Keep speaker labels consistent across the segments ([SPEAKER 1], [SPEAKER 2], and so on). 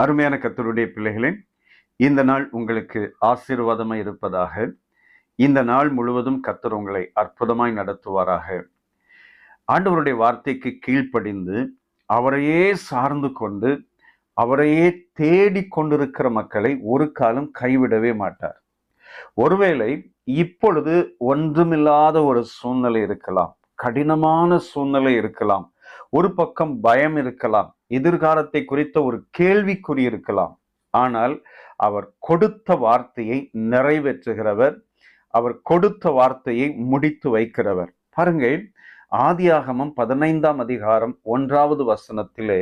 [SPEAKER 1] அருமையான கர்த்தருடைய பிள்ளைகளே, இந்த நாள் உங்களுக்கு ஆசீர்வாதமாய் இருப்பதாக. இந்த நாள் முழுவதும் கர்த்தர் உங்களை அற்புதமாய் நடத்துவாராக. ஆண்டவருடைய வார்த்தைக்கு கீழ்ப்படிந்து அவரையே சார்ந்து கொண்டு அவரையே தேடி கொண்டிருக்கிற மக்களை ஒரு காலம் கைவிடவே மாட்டார். ஒருவேளை இப்பொழுது ஒன்றுமில்லாத ஒரு சூழ்நிலை இருக்கலாம், கடினமான சூழ்நிலை இருக்கலாம், ஒரு பக்கம் பயம் இருக்கலாம், எதிர்காலத்தை குறித்த ஒரு கேள்விக்குறி இருக்கலாம். ஆனால் அவர் கொடுத்த வார்த்தையை நிறைவேற்றுகிறவர், அவர் கொடுத்த வார்த்தையை முடித்து வைக்கிறவர். பாருங்கள், ஆதியாகமம் 15ஆம் அதிகாரம் 1வது வசனத்திலே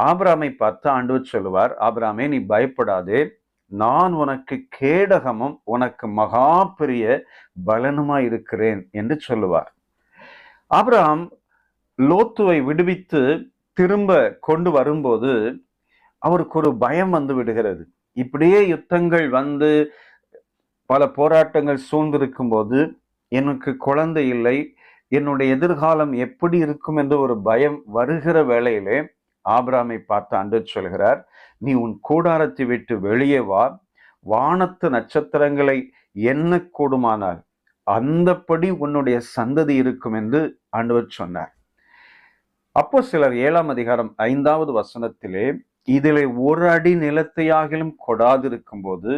[SPEAKER 1] ஆபிரகாமை பார்த்து ஆண்டவர் சொல்லுவார், ஆபிரகாமே நீ பயப்படாதே, நான் உனக்கு கேடகமும் உனக்கு மகா பெரிய பலனுமாய் இருக்கிறேன் என்று சொல்லுவார். ஆபிரகாம் லோத்துவை விடுவித்து திரும்ப கொண்டு வரும்போது அவருக்கு ஒரு பயம் வந்து விடுகிறது. இப்படியே யுத்தங்கள் வந்து பல போராட்டங்கள் சூழ்ந்திருக்கும் போது எனக்கு குழந்தை இல்லை, என்னுடைய எதிர்காலம் எப்படி இருக்கும் என்ற ஒரு பயம் வருகிற வேளையிலே ஆபிரகாமை பார்த்து ஆண்டவர் சொல்கிறார், நீ உன் கூடாரத்தை விட்டு வெளியே வா, வானத்து நட்சத்திரங்களை எண்ண கூடுமானால் அந்தப்படி உன்னுடைய சந்ததி இருக்கும் என்று ஆண்டவர் சொன்னார். அப்போஸ்தலர் 7ஆம் அதிகாரம் 5வது வசனத்திலே இதிலே ஒரு அடி நிலத்தையாகிலும் கொடாதிருக்கும் போது,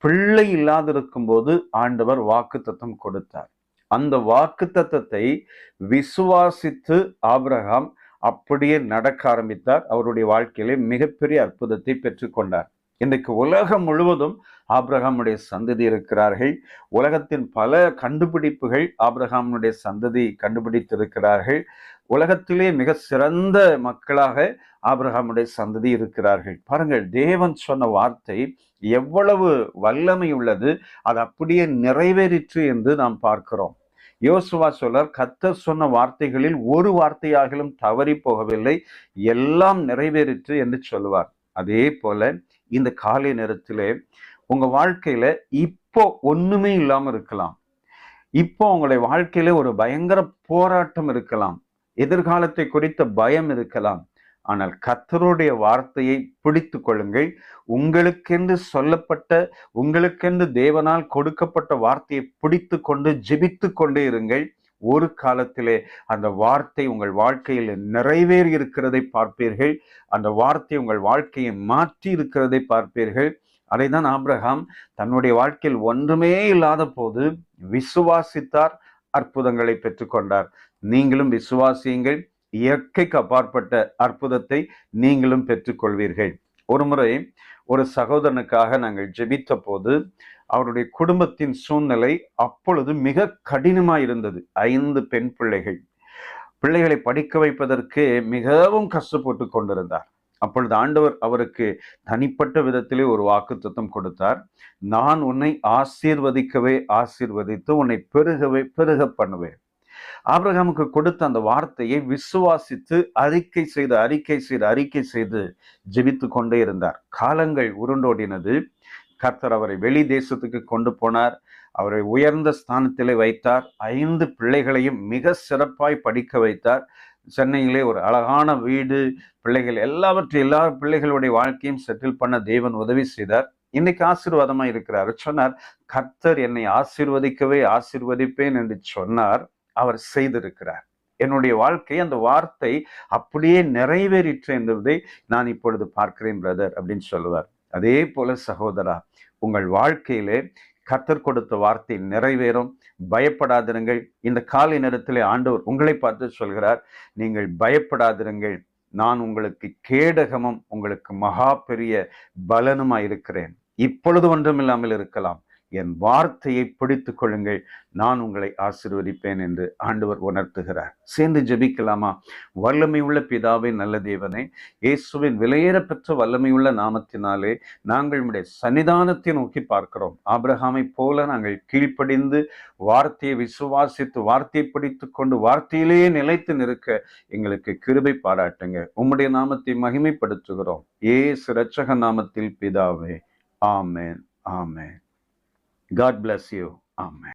[SPEAKER 1] பிள்ளை இல்லாதிருக்கும் போது ஆண்டவர் வாக்குத்தத்தம் கொடுத்தார். அந்த வாக்குத்தத்தத்தை விசுவாசித்து ஆபிரகாம் அப்படியே நடக்க ஆரம்பித்தார். அவருடைய வாழ்க்கையிலே மிகப்பெரிய அற்புதத்தை பெற்றுக்கொண்டார். இன்றைக்கு உலகம் முழுவதும் ஆபிரகாமுடைய சந்ததி இருக்கிறார்கள். உலகத்தின் பல கண்டுபிடிப்புகள் ஆபிரகாமுடைய சந்ததி கண்டுபிடித்திருக்கிறார்கள். உலகத்திலே மிக சிறந்த மக்களாக ஆபிரகாமுடைய சந்ததி இருக்கிறார்கள். பாருங்கள், தேவன் சொன்ன வார்த்தை எவ்வளவு வல்லமை உள்ளது, அது அப்படியே நிறைவேறிற்று என்று நாம் பார்க்கிறோம். யோசுவா சொல்றார், கர்த்தர் சொன்ன வார்த்தைகளில் ஒரு வார்த்தையாகிலும் தவறி போகவில்லை, எல்லாம் நிறைவேறிற்று என்று சொல்லுவார். அதே போல இந்த காலை நேரத்திலே உங்க வாழ்க்கையில இப்போ ஒண்ணுமே இல்லாம இருக்கலாம். இப்போ உங்களுடைய வாழ்க்கையில ஒரு பயங்கர போராட்டம் இருக்கலாம், எதிர்காலத்தை குறித்த பயம் இருக்கலாம். ஆனால் கர்த்தருடைய வார்த்தையை பிடித்து கொள்ளுங்கள். உங்களுக்கென்று சொல்லப்பட்ட, உங்களுக்கென்று தேவனால் கொடுக்கப்பட்ட வார்த்தையை பிடித்து கொண்டு ஜெபித்து கொண்டே இருங்கள். ஒரு காலத்திலே அந்த வார்த்தை உங்கள் வாழ்க்கையில் நிறைவேறி இருக்கிறதை பார்ப்பீர்கள். அந்த வார்த்தை உங்கள் வாழ்க்கையை மாற்றி இருக்கிறதை பார்ப்பீர்கள். அதைதான் ஆபிரகாம் தன்னுடைய வாழ்க்கையில் ஒன்றுமே இல்லாத போது விசுவாசித்தார், அற்புதங்களை பெற்றுக்கொண்டார். நீங்களும் விசுவாசியுங்கள், இயற்கைக்கு அப்பாற்பட்ட அற்புதத்தை நீங்களும் பெற்றுக்கொள்வீர்கள். ஒரு முறை ஒரு சகோதரனுக்காக நாங்கள் ஜெபித்த போது அவருடைய குடும்பத்தின் சூழ்நிலை அப்பொழுது மிக கடினமாய் இருந்தது. 5 பெண் பிள்ளைகளை படிக்க வைப்பதற்கு மிகவும் கஷ்டப்பட்டு கொண்டிருந்தார். அப்பொழுது ஆண்டவர் அவருக்கு தனிப்பட்ட விதத்திலே ஒரு வாக்குத்தத்தம் கொடுத்தார். நான் உன்னை ஆசீர்வதிக்கவே ஆசீர்வதித்து உன்னை பெருகவே பெருக பண்ணுவேன். ஆபிரகாமுக்கு கொடுத்த அந்த வார்த்தையை விசுவாசித்து அறிக்கை செய்து ஜெபித்து கொண்டே இருந்தார். காலங்கள் உருண்டோடினது. கர்த்தர் அவரை வெளி தேசத்துக்கு கொண்டு போனார். அவரை உயர்ந்த ஸ்தானத்திலே வைத்தார். 5 பிள்ளைகளையும் மிக சிறப்பாய் படிக்க வைத்தார். சென்னையிலே ஒரு அழகான வீடு, பிள்ளைகள் எல்லா பிள்ளைகளுடைய வாழ்க்கையும் செட்டில் பண்ண தேவன் உதவி செய்தார். இன்னைக்கு ஆசீர்வாதமா இருக்கிறார். சொன்னார், கர்த்தர் என்னை ஆசீர்வதிக்கவே ஆசீர்வதிப்பேன் என்று சொன்னார். அவர் செய்திருக்கிறார். என்னுடைய வாழ்க்கை அந்த வார்த்தை அப்படியே நிறைவேறிற்று என்பதை நான் இப்பொழுது பார்க்கிறேன் பிரதர் அப்படின்னு சொல்லுவார். அதே போல சகோதரா, உங்கள் வாழ்க்கையிலே கர்த்தர் கொடுத்த வார்த்தை நிறைவேறும். பயப்படாதிருங்கள். இந்த காலை நேரத்திலே ஆண்டவர் உங்களை பார்த்து சொல்கிறார், நீங்கள் பயப்படாதிருங்கள், நான் உங்களுக்கு கேடகமும் உங்களுக்கு மகா பெரிய பலனுமாயிருக்கிறேன். இப்பொழுது ஒன்றுமில்லாமல் இருக்கலாம், என் வார்த்தையை பிடித்து கொள்ளுங்கள், நான் உங்களை ஆசீர்வதிப்பேன் என்று ஆண்டவர் உணர்த்துகிறார். சேர்ந்து ஜெபிக்கலாமா? வல்லமை உள்ள பிதாவே, நல்ல தேவனே, இயேசுவின் விலையேற பெற்ற வல்லமை உள்ள நாமத்தினாலே நாங்கள் உம்முடைய சன்னிதானத்தை நோக்கி பார்க்கிறோம். ஆபிரகாமை போல நாங்கள் கீழ்ப்படிந்து வார்த்தையை விசுவாசித்து வார்த்தையை பிடித்து கொண்டு வார்த்தையிலேயே நிலைத்து நிற்க எங்களுக்கு கிருபை பாராட்டுங்க. உம்முடைய நாமத்தை மகிமைப்படுத்துகிறோம். இயேசு இரட்சக நாமத்தில் பிதாவே, ஆமென், ஆமென். God bless you. Amen.